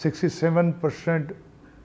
67%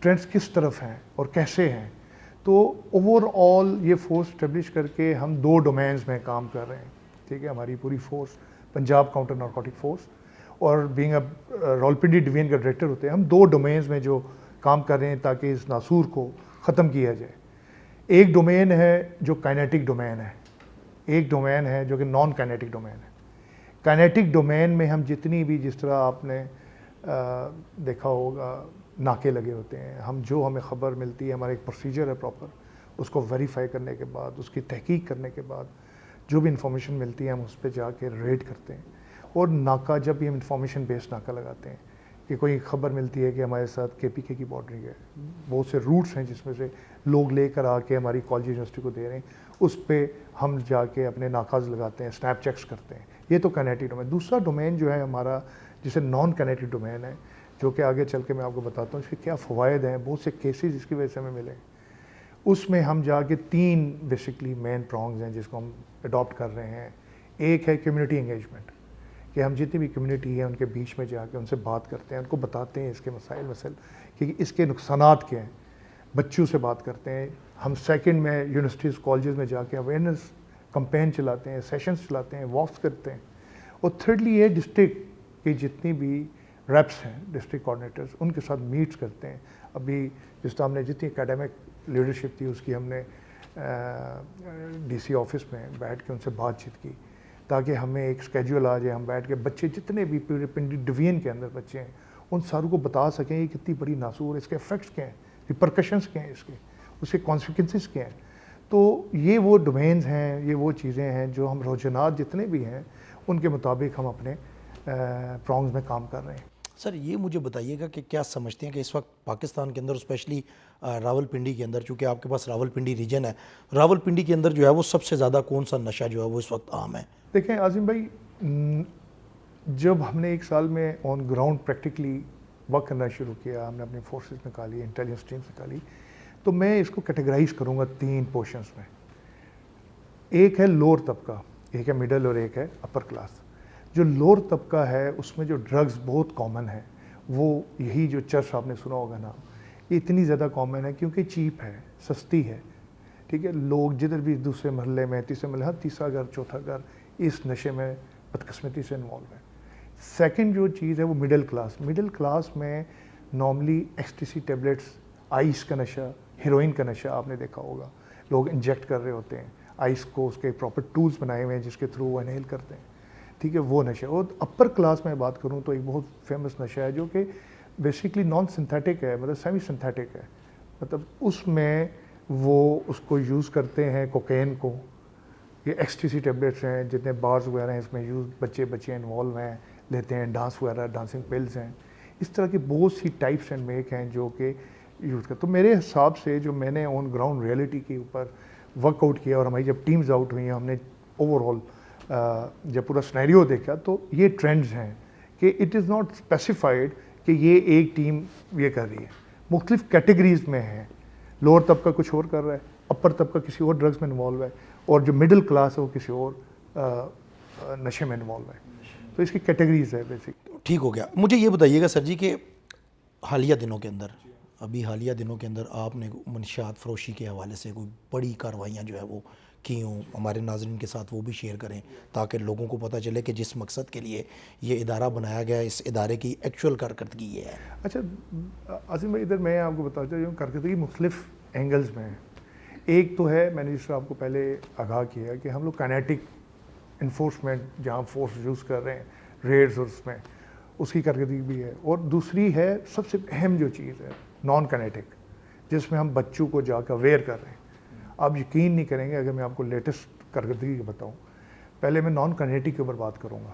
trends کس طرف ہیں اور کیسے ہیں. تو اوور آل یہ فورس اسٹیبلش کر کے ہم 2 ڈومینز میں کام کر رہے ہیں. ٹھیک ہے, ہماری پوری force Punjab counter narcotic force اور بینگ اے راولپنڈی ڈویژن کا ڈائریکٹر ہوتے ہیں, ہم 2 ڈومینز میں جو کام کر رہے ہیں تاکہ اس ناسور کو ختم کیا جائے. ایک ڈومین ہے جو کائنیٹک ڈومین ہے, ایک ڈومین ہے جو کہ نان کائنیٹک ڈومین ہے. کائنیٹک ڈومین میں ہم جتنی بھی, جس طرح آپ نے دیکھا ہوگا ناکے لگے ہوتے ہیں, ہم جو ہمیں خبر ملتی ہے, ہمارا ایک پروسیجر ہے پراپر, اس کو ویریفائی کرنے کے بعد, اس کی تحقیق کرنے کے بعد جو بھی انفارمیشن ملتی ہے ہم اس پہ جا کے ریڈ کرتے ہیں. اور ناکہ جب بھی ہم انفارمیشن بیسڈ ناکہ لگاتے ہیں کہ کوئی خبر ملتی ہے کہ ہمارے ساتھ KPK کی بارڈرنگ ہے, بہت سے روٹس ہیں جس میں سے لوگ لے کر آ کے ہماری کالج یونیورسٹی کو دے رہے ہیں, اس پہ ہم جا کے اپنے ناکاز لگاتے ہیں, اسنیپ چیکس کرتے ہیں. یہ تو کائنیٹک ڈومین. دوسرا ڈومین جو ہے ہمارا جسے نان کائنیٹک ڈومین ہے, جو کہ آگے چل کے میں آپ کو بتاتا ہوں اس کے کیا فوائد ہیں, بہت سے کیسز اس کی وجہ سے ہمیں ملے. اس میں ہم جا کے 3 بیسکلی مین پرانگز ہیں جس کو ہم اڈاپٹ کر رہے ہیں. ایک ہے کمیونٹی انگیجمنٹ, کہ ہم جتنی بھی کمیونٹی ہے ان کے بیچ میں جا کے ان سے بات کرتے ہیں, ان کو بتاتے ہیں اس کے مسائل کہ اس کے نقصانات کیا ہیں, بچوں سے بات کرتے ہیں. ہم سیکنڈ میں یونیورسٹیز کالجز میں جا کے اویئرنیس کمپین چلاتے ہیں, سیشنز چلاتے ہیں, واکس کرتے ہیں. اور تھرڈلی یہ ڈسٹرکٹ کی جتنی بھی ریپس ہیں, ڈسٹرکٹ کوآرڈینیٹرز, ان کے ساتھ میٹس کرتے ہیں. ابھی جس طرح ہم نے جتنی اکیڈمک لیڈرشپ تھی اس کی ہم نے DC آفس میں بیٹھ کے ان سے بات چیت کی تاکہ ہمیں ایک اسکیجول آ جائے. ہم بیٹھ کے بچے جتنے بھی پورے پنڈی ڈویژن کے اندر بچے ہیں ان ساروں کو بتا سکیں یہ کتنی بڑی ناسور, اس کے افیکٹس کیا ہیں, ریپرکشنس کیا ہیں, اس کے کانسیکوینسز کیا ہیں. تو یہ وہ ڈومینز ہیں, یہ وہ چیزیں ہیں جو ہم رجحانات جتنے بھی ہیں ان کے مطابق ہم اپنے پرانگز میں کام کر رہے ہیں. سر یہ مجھے بتائیے گا کہ کیا سمجھتے ہیں کہ اس وقت پاکستان کے اندر اسپیشلی راولپنڈی کے اندر, چونکہ آپ کے پاس راولپنڈی ریجن ہے, راولپنڈی کے اندر جو ہے وہ سب سے زیادہ کون سا نشہ جو ہے وہ اس وقت عام ہے؟ دیکھیں عاظم بھائی, جب ہم نے 1 سال میں آن گراؤنڈ پریکٹیکلی ورک کرنا شروع کیا, ہم نے اپنی فورسز نکالی, انٹیلیجنس ٹیمز نکالی, تو میں اس کو کیٹیگرائز کروں گا 3 پورشنز میں. ایک ہے لوور طبقہ, ایک ہے مڈل اور ایک ہے اپر کلاس. جو لوور طبقہ ہے اس میں جو ڈرگز بہت کامن ہے وہ یہی جو چرس آپ نے سنا ہوگا نام, یہ اتنی زیادہ کامن ہے کیونکہ چیپ ہے, سستی ہے. ٹھیک ہے, لوگ جدھر بھی دوسرے محلے میں, تیسرے محلے, ہر تیسرا گھر, چوتھا گھر اس نشے میں بدقسمتی سے انوالو ہے. سیکنڈ جو چیز ہے وہ مڈل کلاس. مڈل کلاس میں نارملی ایکسٹیسی ٹیبلٹس, آئس کا نشہ, ہیروئن کا نشہ آپ نے دیکھا ہوگا, لوگ انجیکٹ کر رہے ہوتے ہیں آئس کو, اس کے پراپر ٹولز بنائے ہوئے ہیں جس کے تھرو وہ انہیل کرتے ہیں. ٹھیک ہے, وہ نشہ. اور اپر کلاس میں بات کروں تو ایک بہت فیمس نشہ ہے جو کہ بیسکلی نان سنتھیٹک ہے, مطلب سیمی سنتھیٹک ہے. مطلب اس میں وہ اس کو یوز کرتے ہیں کوکین کو, یہ ایکسٹیسی ٹیبلٹس ہیں جتنے بارز وغیرہ ہیں اس میں یوز, بچے انوالو ہیں, لیتے ہیں, ڈانس وغیرہ, ڈانسنگ پلز ہیں, اس طرح کی بہت سی ٹائپس اینڈ میک ہیں جو کہ یوز کرتے. تو میرے حساب سے جو میں نے آن گراؤنڈ ریئلٹی کے اوپر ورک آؤٹ کیا اور ہماری جب ٹیمز آؤٹ ہوئی ہیں, ہم نے اوور آل جب پورا سنیریو دیکھا تو یہ ٹرینڈز ہیں کہ اٹ از ناٹ اسپیسیفائڈ کہ یہ ایک ٹیم یہ کر رہی ہے, مختلف کیٹیگریز میں ہیں. لوور طبقہ کچھ اور کر رہا ہے, اپر طبقہ کسی اور ڈرگز میں انوالو ہے, اور جو مڈل کلاس ہے وہ کسی اور نشے میں انوالو ہے. تو اس کی کیٹیگریز ہے بیسک. ٹھیک ہو گیا. مجھے یہ بتائیے گا سر جی کہ حالیہ دنوں کے اندر, حالیہ دنوں کے اندر آپ نے منشیات فروشی کے حوالے سے کوئی بڑی کارروائیاں جو ہے وہ کی ہوں, ہمارے ناظرین کے ساتھ وہ بھی شیئر کریں تاکہ لوگوں کو پتہ چلے کہ جس مقصد کے لیے یہ ادارہ بنایا گیا ہے اس ادارے کی ایکچوئل کارکردگی یہ ہے. اچھا عاظم بھائی, ادھر میں آپ کو بتاتا ہوں کارکردگی مختلف اینگلز میں ہے. ایک تو ہے, میں نے جس طرح آپ کو پہلے آگاہ کیا کہ ہم لوگ کائنیٹک انفورسمنٹ جہاں فورس یوز کر رہے ہیں, ریڈز اور اس میں اس کی کارکردگی بھی ہے. اور دوسری ہے سب سے اہم جو چیز ہے نان کائنیٹک, جس میں ہم بچوں کو جا کر اویئر کر رہے ہیں. آپ یقین نہیں کریں گے اگر میں آپ کو لیٹسٹ کارکردگی بتاؤں. پہلے میں نان کائنیٹک کے اوپر بات کروں گا.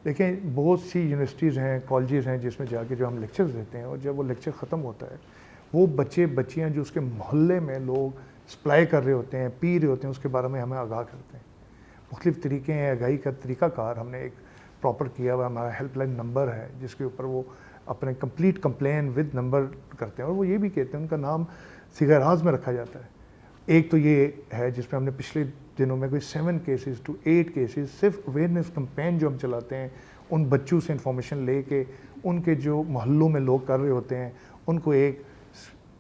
دیکھیں بہت سی یونیورسٹیز ہیں, کالجز ہیں جس میں جا کے جو ہم لیکچرز دیتے ہیں, اور جب وہ لیکچر ختم ہوتا ہے وہ بچیاں جو اس کے محلے میں لوگ سپلائی کر رہے ہوتے ہیں, پی رہے ہوتے ہیں, اس کے بارے میں ہمیں آگاہ کرتے ہیں. مختلف طریقے ہیں آگاہی کا طریقہ کار ہم نے ایک پراپر کیا ہوا. ہمارا ہیلپ لائن نمبر ہے جس کے اوپر وہ اپنے کمپلیٹ کمپلین ود نمبر کرتے ہیں, اور وہ یہ بھی کہتے ہیں, ان کا نام صیغہ راز میں رکھا جاتا ہے. ایک تو یہ ہے جس میں ہم نے پچھلے دنوں میں کوئی 7 cases to 8 cases صرف اویئرنیس کمپین جو ہم چلاتے ہیں, ان بچوں سے انفارمیشن لے کے ان کے جو محلوں میں لوگ کر رہے ہوتے ہیں ان کو ایک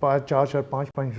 4-4, 5-5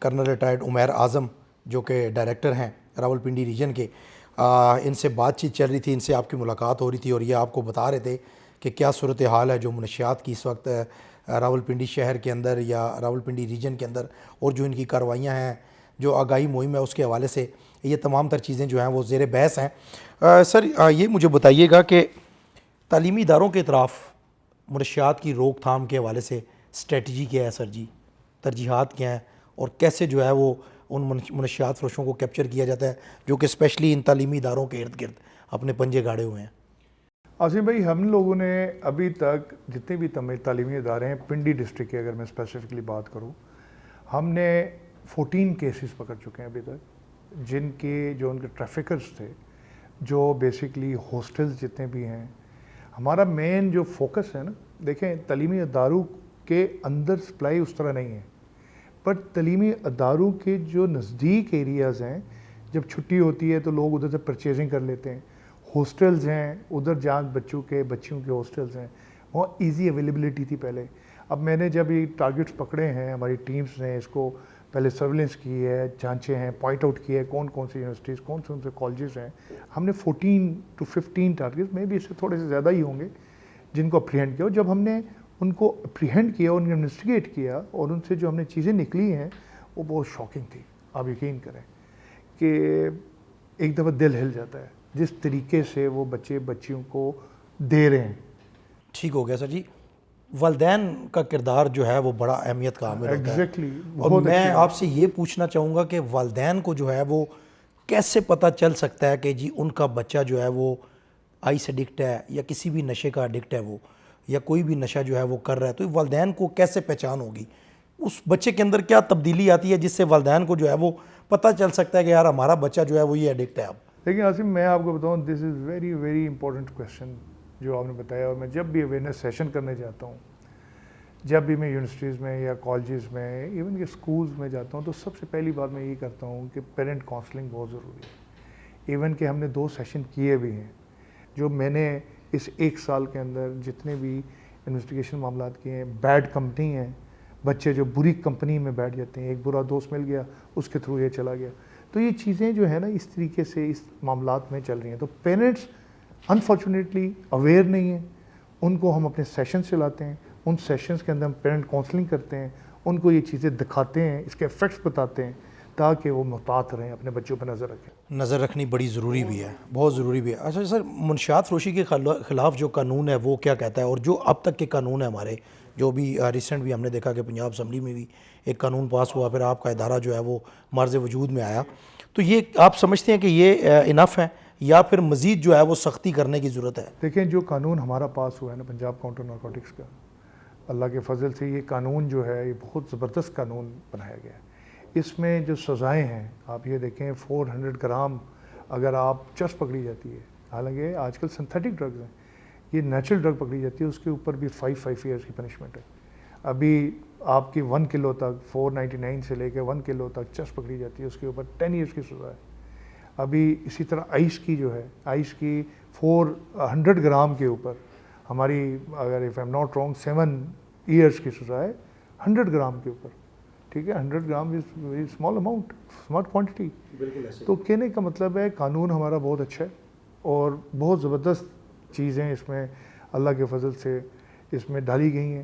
کرنل ریٹائرڈ عمیر اعظم جو کہ ڈائریکٹر ہیں راولپنڈی ریجن کے، ان سے بات چیت چل رہی تھی، ان سے آپ کی ملاقات ہو رہی تھی اور یہ آپ کو بتا رہے تھے کہ کیا صورتحال ہے جو منشیات کی اس وقت راولپنڈی شہر کے اندر یا راولپنڈی ریجن کے اندر، اور جو ان کی کارروائیاں ہیں، جو آگاہی مہم ہے اس کے حوالے سے، یہ تمام تر چیزیں جو ہیں وہ زیر بحث ہیں۔ سر یہ مجھے بتائیے گا کہ تعلیمی اداروں کے اطراف منشیات کی روک تھام کے حوالے سے اسٹریٹجی کیا ہے سر جی، ترجیحات کیا ہیں، اور کیسے جو ہے وہ ان منشیات فروشوں کو کیپچر کیا جاتا ہے جو کہ اسپیشلی ان تعلیمی اداروں کے ارد گرد اپنے پنجے گاڑے ہوئے ہیں؟ عاصم بھائی، ہم لوگوں نے ابھی تک جتنے بھی تعلیمی ادارے ہیں پنڈی ڈسٹرکٹ کے، اگر میں اسپیسیفکلی بات کروں، ہم نے 14 کیسز پکڑ چکے ہیں ابھی تک، جن کے جو ان کے ٹریفکرز تھے، جو بیسکلی ہاسٹلز جتنے بھی ہیں۔ ہمارا مین جو فوکس ہے نا، دیکھیں تعلیمی اداروں کے اندر سپلائی اس طرح نہیں ہے، پر تعلیمی اداروں کے جو نزدیک ایریاز ہیں، جب چھٹی ہوتی ہے تو لوگ ادھر سے پرچیزنگ کر لیتے ہیں۔ ہاسٹلز ہیں ادھر جہاں بچیوں کے ہاسٹلز ہیں، وہاں ایزی اویلیبلٹی تھی پہلے۔ اب میں نے جب یہ ٹارگٹس پکڑے ہیں، ہماری ٹیمز نے اس کو پہلے سرویلنس کی ہے، جانچے ہیں، پوائنٹ آؤٹ کیے کون کون سی یونیورسٹیز، کون سے ان سے کالجز ہیں، ہم نے 14 to 15 ٹارگٹس میں بھی اس سے تھوڑے سے زیادہ ہی ہوں گے جن کو اپریہینڈ کیا۔ اور جب ہم نے ان کو اپریہینڈ کیا، ان کو انویسٹیگیٹ کیا، اور ان سے جو ہم نے چیزیں نکلی ہیں وہ بہت شاکنگ تھی۔ آپ یقین کریں کہ ایک دفعہ دل ہل جاتا ہے جس طریقے سے وہ بچیوں کو دے رہے ہیں۔ ٹھیک ہو گیا سر جی۔ والدین کا کردار جو ہے وہ بڑا اہمیت کا حامل ہوتا ہے، ایگزیکٹلی، اور میں آپ سے یہ پوچھنا چاہوں گا کہ والدین کو جو ہے وہ کیسے پتہ چل سکتا ہے کہ جی ان کا بچہ جو ہے وہ آئس ایڈکٹ ہے یا کسی بھی نشے کا ایڈکٹ ہے، وہ یا کوئی بھی نشہ جو ہے وہ کر رہا ہے، تو والدین کو کیسے پہچان ہوگی؟ اس بچے کے اندر کیا تبدیلی آتی ہے جس سے والدین کو جو ہے وہ پتہ چل سکتا ہے کہ یار ہمارا بچہ جو ہے وہ یہ ایڈکٹ ہے؟ اب لیکن عاصم، میں آپ کو بتاؤں، this is very very important question جو آپ نے بتایا۔ اور میں جب بھی اویئرنیس سیشن کرنے جاتا ہوں، جب بھی میں یونیورسٹیز میں یا کالجز میں، ایون کہ اسکولز میں جاتا ہوں، تو سب سے پہلی بات میں یہ کرتا ہوں کہ پیرنٹ کاؤنسلنگ بہت ضروری ہے۔ ایون کہ ہم نے 2 سیشن کیے بھی ہیں، جو میں نے اس 1 سال کے اندر جتنے بھی انویسٹیگیشن معاملات کیے ہیں۔ بیڈ کمپنی ہیں، بچے جو بری کمپنی میں بیٹھ جاتے ہیں، ایک برا دوست مل گیا، اس کے تھرو یہ چلا گیا، تو یہ چیزیں جو ہے نا اس طریقے سے اس معاملات میں چل رہی ہیں۔ تو پیرنٹس انفارچونیٹلی اویئر نہیں ہیں، ان کو ہم اپنے سیشن چلاتے ہیں، ان سیشنز کے اندر ہم پیرنٹ کاؤنسلنگ کرتے ہیں، ان کو یہ چیزیں دکھاتے ہیں، اس کے ایفیکٹس بتاتے ہیں، تاکہ وہ محتاط رہیں، اپنے بچوں پہ نظر رکھیں۔ نظر رکھنی بڑی ضروری بھی ہے، بہت ضروری بھی ہے۔ اچھا سر، منشیات فروشی کے خلاف جو قانون ہے وہ کیا کہتا ہے، اور جو اب تک کے قانون ہے ہمارے، جو بھی ریسنٹ بھی ہم نے دیکھا کہ پنجاب اسمبلی میں بھی ایک قانون پاس ہوا، پھر آپ کا ادارہ جو ہے وہ معرض وجود میں آیا، تو یہ آپ سمجھتے ہیں کہ یہ انف ہے یا پھر مزید جو ہے وہ سختی کرنے کی ضرورت ہے؟ دیکھیں، جو قانون ہمارا پاس ہوا ہے نا پنجاب کاؤنٹر نارکوٹکس کا، اللہ کے فضل سے یہ قانون جو ہے یہ بہت زبردست قانون بنایا گیا ہے۔ اس میں جو سزائیں ہیں، آپ یہ دیکھیں 400 گرام اگر آپ چرس پکڑی جاتی ہے، حالانکہ آج کل سنتھیٹک ڈرگز ہیں، یہ نیچرل ڈرگ پکڑی جاتی ہے، اس کے اوپر بھی 5 ایئرس کی پنشمنٹ ہے۔ ابھی آپ کی 1 کلو تک 499 سے لے کے 1 کلو تک چرس پکڑی جاتی ہے، اس کے اوپر 10 ایئرس کی سزا ہے۔ ابھی اسی طرح آئس کی جو ہے، آئس کی 400 گرام کے اوپر ہماری، اگر if am not wrong 7 years کی سزا ہے 100 گرام کے اوپر، ٹھیک ہے۔ 100 gram is very small amount, small quantity. تو کہنے کا مطلب ہے قانون ہمارا بہت اچھا ہے، اور بہت زبردست چیزیں اس میں اللہ کے فضل سے اس میں ڈالی گئی ہیں۔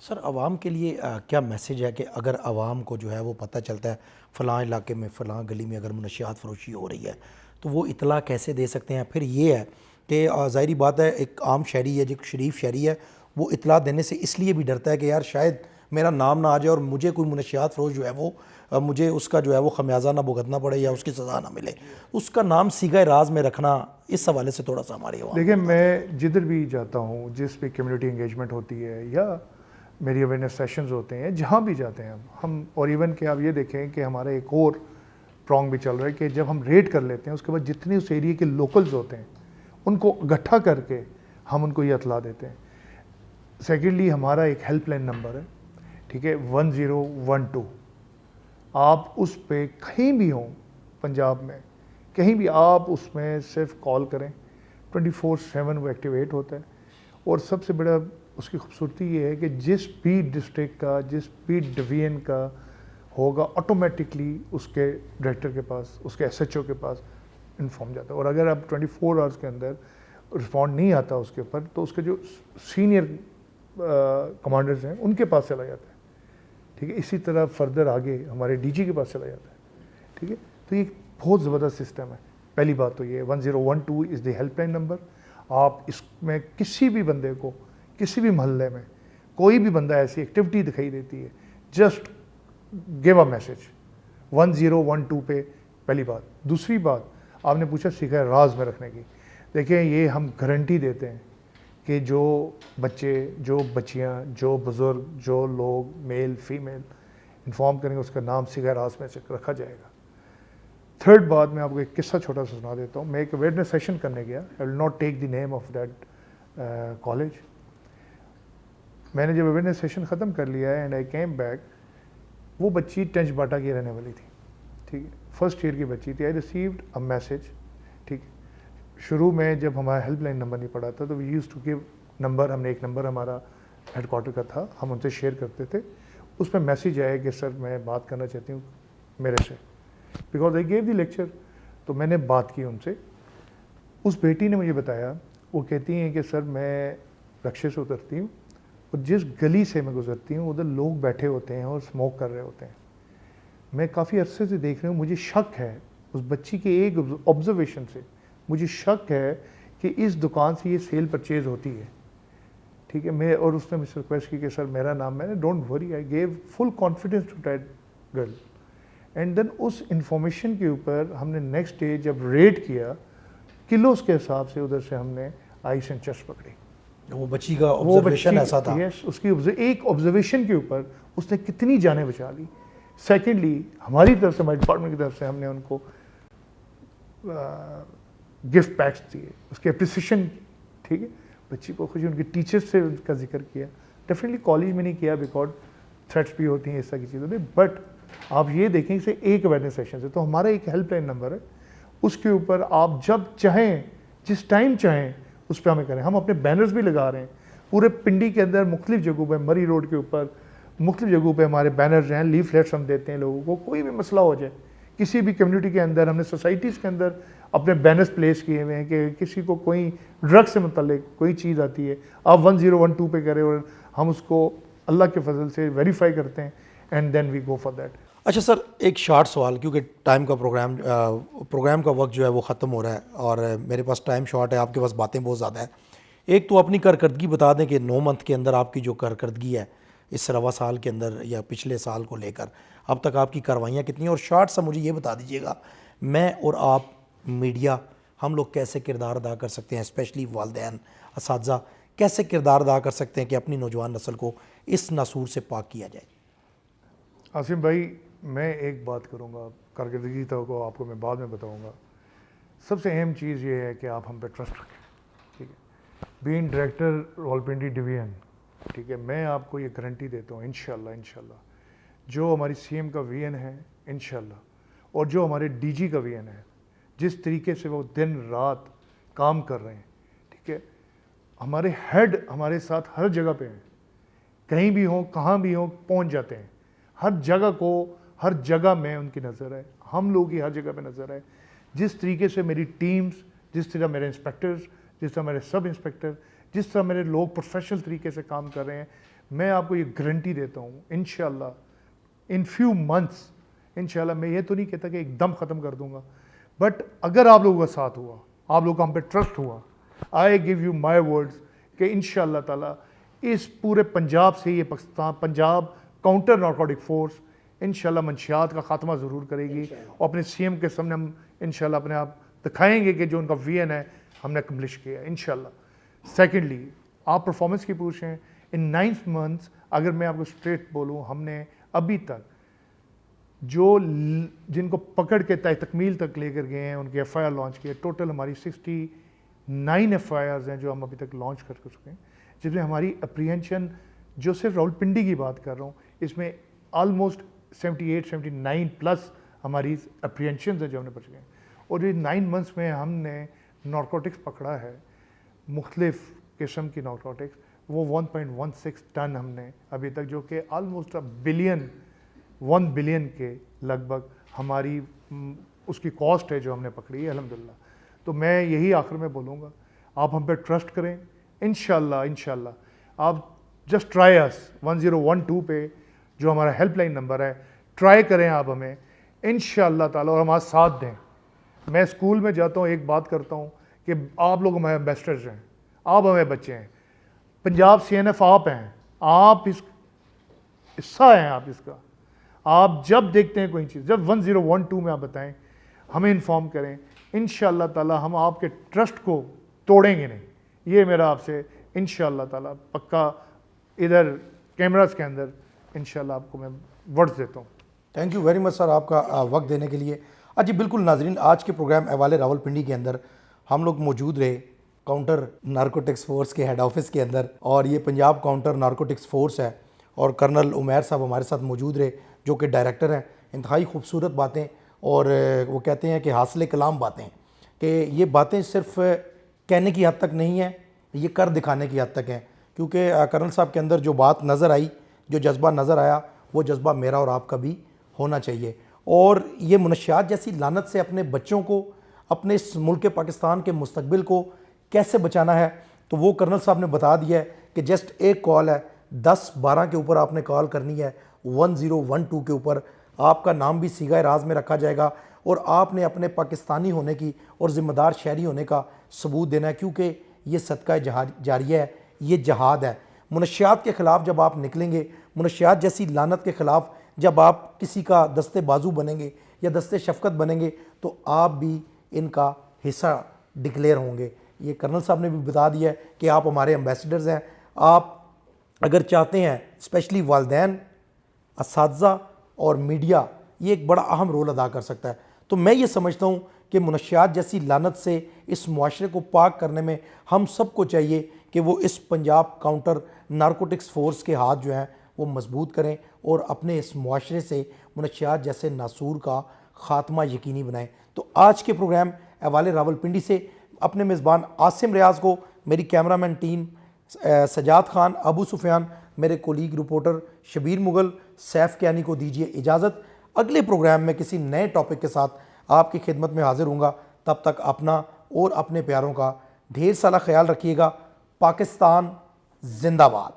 سر، عوام کے لیے کیا میسیج ہے کہ اگر عوام کو جو ہے وہ پتہ چلتا ہے فلاں علاقے میں فلاں گلی میں اگر منشیات فروشی ہو رہی ہے تو وہ اطلاع کیسے دے سکتے ہیں؟ پھر یہ ہے کہ ظاہری بات ہے، ایک عام شہری ہے، جو شریف شہری ہے، وہ اطلاع دینے سے اس لیے بھی ڈرتا ہے کہ یار شاید میرا نام نہ آ جائے اور مجھے کوئی منشیات فروش جو ہے وہ مجھے اس کا جو ہے وہ خمیازہ نہ بھگتنا پڑے یا اس کی سزا نہ ملے، اس کا نام صیغہ راز میں رکھنا، اس حوالے سے تھوڑا سا ہمارے عوام۔ دیکھیں، میں جدھر بھی جاتا ہوں، جس بھی کمیونٹی انگیجمنٹ ہوتی ہے یا میری اویئرنیس سیشنز ہوتے ہیں، جہاں بھی جاتے ہیں ہم، اور ایون کہ آپ یہ دیکھیں کہ ہمارا ایک اور پرانگ بھی چل رہا ہے کہ جب ہم ریڈ کر لیتے ہیں اس کے بعد جتنے اس ایریے کے لوکلز ہوتے ہیں ان کو اکٹھا کر کے ہم ان کو یہ اطلاع دیتے ہیں۔ سیکنڈلی، ہمارا ایک ہیلپ لائن نمبر ہے، ٹھیک ہے، 1012۔ آپ اس پہ کہیں بھی ہوں پنجاب میں، کہیں بھی آپ اس میں صرف کال کریں، 24/7 وہ ایکٹیویٹ ہوتا ہے۔ اور سب سے بڑا اس کی خوبصورتی یہ ہے کہ جس بھی ڈسٹرکٹ کا، جس بھی ڈویژن کا ہوگا آٹومیٹکلی اس کے ڈائریکٹر کے پاس, اس کے SHO کے پاس انفارم جاتا ہے. اور اگر اب 24 آورس کے اندر رسپونڈ نہیں آتا اس کے اوپر تو اس کے جو سینئر کمانڈرز ہیں ان کے پاس چلا جاتا ہے. ٹھیک ہے, اسی طرح فردر آگے ہمارے DG کے پاس چلا جاتا ہے. ٹھیک ہے, تو یہ بہت زبردست سسٹم ہے. پہلی بات تو یہ 1012 از دی ہیلپ لائن نمبر. آپ اس میں کسی بھی بندے کو, کسی بھی محلے میں کوئی بھی بندہ ایسی ایکٹیویٹی دکھائی دیتی ہے, جسٹ گیو اے میسج 1012 پہ. پہلی بات. دوسری بات, آپ نے پوچھا سیکھا راز میں رکھنے کی. دیکھیں یہ ہم گارنٹی دیتے ہیں کہ جو بچے, جو بچیاں, جو بزرگ, جو لوگ میل فیمیل انفارم کریں گے اس کا نام سیکھا راز میں رکھا جائے گا. تھرڈ بات, میں آپ کو ایک قصہ چھوٹا سا سنا دیتا ہوں. میں ایک اویئرنیس سیشن کرنے گیا, I will not take the name of that college. میں نے جب اویئرنیس سیشن ختم کر لیا ہے اینڈ آئی کیم بیک, وہ بچی ٹینچ باٹا کی رہنے والی تھی. ٹھیک ہے, فرسٹ ایئر کی بچی تھی. I received a message. ٹھیک ہے, شروع میں جب ہمارا ہیلپ لائن نمبر نہیں پڑا تھا تو we use to give number. ہم نے ایک نمبر ہمارا ہیڈ کوارٹر کا تھا, ہم ان سے شیئر کرتے تھے. اس میں میسج آیا کہ سر میں بات کرنا چاہتی ہوں میرے سے, because I give the lecture. تو میں نے بات کی ان سے. اس بیٹی نے مجھے بتایا, وہ کہتی ہیں کہ سر میں رکشے سے اترتی ہوں اور جس گلی سے میں گزرتی ہوں ادھر لوگ بیٹھے ہوتے ہیں اور اسموک کر رہے ہوتے ہیں. میں کافی عرصے سے دیکھ رہی ہوں, مجھے شک ہے اس بچی کے ایک آبزرویشن سے مجھے شک ہے کہ اس دکان سے یہ سیل پرچیز ہوتی ہے. ٹھیک ہے, میں اور اس نے مجھ سے ریکویسٹ کی کہ سر میرا نام, میں نے don't worry, I give full confidence to that girl. And then اس انفارمیشن کے اوپر ہم نے نیکسٹ ڈے جب ریڈ کیا, کلوز کے حساب سے ادھر سے ہم نے آئس اینڈ چیسٹ پکڑی. وہ بچی کا آبزرویشن ایسا تھا. یس, اس کی ایک آبزرویشن کے اوپر اس نے کتنی جانیں بچا لی. سیکنڈلی ہماری طرف سے, ہمارے ڈپارٹمنٹ کی طرف سے ہم نے ان کو گفٹ پیکس دیے, اس کے اپریسیشن. ٹھیک ہے, بچی کو خوشی, ان کے ٹیچر سے ان کا ذکر کیا. ڈیفینیٹلی کالج میں نہیں کیا بیکاز تھریٹس بھی ہوتی ہیں اس طرح کی چیزوں میں. بٹ آپ یہ دیکھیں اسے ایک اویئرنیس سیشن سے, تو ہمارا ایک ہیلپ لائن نمبر ہے, اس کے اوپر آپ جب چاہیں جس ٹائم چاہیں اس پہ ہمیں کریں. ہم اپنے بینرز بھی لگا رہے ہیں پورے پنڈی کے اندر, مختلف جگہوں پہ, مری روڈ کے اوپر مختلف جگہوں پہ ہمارے بینرز ہیں, لیفلیٹس ہم دیتے ہیں لوگوں کو. کوئی بھی مسئلہ ہو جائے کسی بھی کمیونٹی کے اندر, ہم نے سوسائٹیز کے اندر اپنے بینرز پلیس کیے ہوئے ہیں کہ کسی کو کوئی ڈرگ سے متعلق کوئی چیز آتی ہے آپ 1012 پہ کریں اور ہم اس کو اللہ کے فضل سے ویریفائی کرتے ہیں and then we go for that. اچھا سر, ایک شارٹ سوال, کیونکہ ٹائم کا پروگرام کا وقت جو ہے وہ ختم ہو رہا ہے اور میرے پاس ٹائم شارٹ ہے, آپ کے پاس باتیں بہت زیادہ ہیں. ایک تو اپنی کارکردگی بتا دیں کہ 9 منتھ کے اندر آپ کی جو کارکردگی ہے اس رواں سال کے اندر یا پچھلے سال کو لے کر اب تک آپ کی کاروائیاں کتنی ہیں, اور شارٹ سا مجھے یہ بتا دیجیے گا میں اور آپ میڈیا ہم لوگ کیسے کردار ادا کر سکتے ہیں, اسپیشلی والدین اساتذہ کیسے کردار ادا کر سکتے ہیں کہ اپنی نوجوان نسل کو اس ناسور سے پاک کیا جائے. عاصم بھائی, میں ایک بات کروں گا, کارکردگی کو آپ کو میں بعد میں بتاؤں گا. سب سے اہم چیز یہ ہے کہ آپ ہم پہ ٹرسٹ رکھیں. ٹھیک ہے, بین ڈائریکٹر راولپنڈی ڈویژن, ٹھیک ہے, میں آپ کو یہ گارنٹی دیتا ہوں انشاءاللہ جو ہماری CM کا ویژن ہے انشاءاللہ, اور جو ہمارے DG کا ویژن ہے, جس طریقے سے وہ دن رات کام کر رہے ہیں. ٹھیک ہے, ہمارے ہیڈ ہمارے ساتھ ہر جگہ پہ ہیں, کہیں بھی ہوں کہاں بھی ہوں پہنچ جاتے ہیں. ہر جگہ میں ان کی نظر ہے, ہم لوگ کی ہر جگہ پہ نظر ہے. جس طریقے سے میری ٹیمز, جس طرح میرے انسپیکٹرز, جس طرح میرے سب انسپیکٹر, جس طرح میرے لوگ پروفیشنل طریقے سے کام کر رہے ہیں, میں آپ کو یہ گارنٹی دیتا ہوں انشاءاللہ ان فیو منتھس انشاءاللہ. میں یہ تو نہیں کہتا کہ ایک دم ختم کر دوں گا, بٹ اگر آپ لوگوں کا ساتھ ہوا, آپ لوگوں کا ہم پہ ٹرسٹ ہوا, آئی گیو یو مائی ورڈز کہ انشاءاللہ تعالیٰ اس پورے پنجاب سے یہ پنجاب کاؤنٹر نارکوٹک فورس انشاءاللہ منشیات کا خاتمہ ضرور کرے گی, اور اپنے CM کے سامنے ہم انشاءاللہ اپنے آپ دکھائیں گے کہ جو ان کا ویژن ہے ہم نے اکمپلش کیا ہے انشاءاللہ. سیکنڈلی, آپ پرفارمنس کی پوچھیں, ان 9 months اگر میں آپ کو اسٹریٹ بولوں, ہم نے ابھی تک جو جن کو پکڑ کے تکمیل تک لے کر گئے ہیں ان کے FIR لانچ کیے, ٹوٹل ہماری 69 FIRs ہیں جو ہم ابھی تک لانچ کر چکے ہیں, جس میں ہماری اپریہنشن جو صرف راولپنڈی کی بات کر رہا ہوں اس میں آلموسٹ 78-79 پلس ہماری اپریہنشنز ہیں جو ہم نے پکڑے ہیں. اور یہ 9 months میں ہم نے نارکوٹکس پکڑا ہے, مختلف قسم کی نارکوٹکس, وہ 1.16 ٹن ہم نے ابھی تک, جو کہ آلموسٹ $1 billion 1 بلین کے لگ بھگ ہماری اس کی کاسٹ ہے جو ہم نے پکڑی ہے الحمدللہ. تو میں یہی آخر میں بولوں گا, آپ ہم پہ ٹرسٹ کریں انشاءاللہ آپ جسٹ ٹرائی اس 1012 پہ جو ہمارا ہیلپ لائن نمبر ہے, ٹرائی کریں آپ ہمیں انشاءاللہ تعالیٰ, اور ہمارا ساتھ دیں. میں اسکول میں جاتا ہوں, ایک بات کرتا ہوں کہ آپ لوگ ہمارے ایمبیسڈرز ہیں, آپ ہمیں بچے ہیں, پنجاب CNF آپ ہیں, آپ اس حصہ ہیں, آپ اس کا. آپ جب دیکھتے ہیں کوئی چیز, جب 1012 میں آپ بتائیں, ہمیں انفارم کریں, انشاءاللہ تعالیٰ ہم آپ کے ٹرسٹ کو توڑیں گے نہیں. یہ میرا آپ سے انشاءاللہ تعالیٰ پکا ادھر کیمراز کے اندر انشاءاللہ آپ کو میں ورڈز دیتا ہوں. تھینک یو ویری مچ سر آپ کا وقت دینے کے لیے. جی بالکل ناظرین, آج کے پروگرام احوال راولپنڈی کے اندر ہم لوگ موجود رہے کاؤنٹر نارکوٹکس فورس کے ہیڈ آفس کے اندر, اور یہ پنجاب کاؤنٹر نارکوٹکس فورس ہے, اور کرنل عمیر صاحب ہمارے ساتھ موجود رہے جو کہ ڈائریکٹر ہیں. انتہائی خوبصورت باتیں, اور وہ کہتے ہیں کہ حاصل کلام باتیں, کہ یہ باتیں صرف کہنے کی حد تک نہیں ہیں, یہ کر دکھانے کی حد تک ہیں. کیونکہ کرنل صاحب کے اندر جو بات نظر آئی, جو جذبہ نظر آیا, وہ جذبہ میرا اور آپ کا بھی ہونا چاہیے. اور یہ منشیات جیسی لعنت سے اپنے بچوں کو, اپنے اس ملک پاکستان کے مستقبل کو کیسے بچانا ہے, تو وہ کرنل صاحب نے بتا دیا ہے کہ جسٹ ایک کال ہے, 10-12 کے اوپر آپ نے کال کرنی ہے, 1012 کے اوپر آپ کا نام بھی صیغہ راز میں رکھا جائے گا, اور آپ نے اپنے پاکستانی ہونے کی اور ذمہ دار شہری ہونے کا ثبوت دینا ہے. کیونکہ یہ صدقہ جاریہ ہے, یہ جہاد ہے. منشیات کے خلاف جب آپ نکلیں گے, منشیات جیسی لعنت کے خلاف جب آپ کسی کا دستے بازو بنیں گے یا دستے شفقت بنیں گے, تو آپ بھی ان کا حصہ ڈکلیئر ہوں گے. یہ کرنل صاحب نے بھی بتا دیا ہے کہ آپ ہمارے ایمبیسڈرز ہیں. آپ اگر چاہتے ہیں, اسپیشلی والدین, اساتذہ اور میڈیا, یہ ایک بڑا اہم رول ادا کر سکتا ہے. تو میں یہ سمجھتا ہوں کہ منشیات جیسی لعنت سے اس معاشرے کو پاک کرنے میں ہم سب کو چاہیے کہ وہ اس پنجاب کاؤنٹر نارکوٹکس فورس کے ہاتھ جو ہیں وہ مضبوط کریں, اور اپنے اس معاشرے سے منشیات جیسے ناسور کا خاتمہ یقینی بنائیں. تو آج کے پروگرام احوال راولپنڈی سے اپنے میزبان عاصم ریاض کو, میری کیمرامین ٹیم سجاد خان, ابو سفیان, میرے کولیگ رپورٹر شبیر مغل, سیف کیانی کو دیجیے اجازت. اگلے پروگرام میں کسی نئے ٹاپک کے ساتھ آپ کی خدمت میں حاضر ہوں گا. تب تک اپنا اور اپنے پیاروں کا ڈھیر سارا خیال رکھیے گا. پاکستان زندہ باد.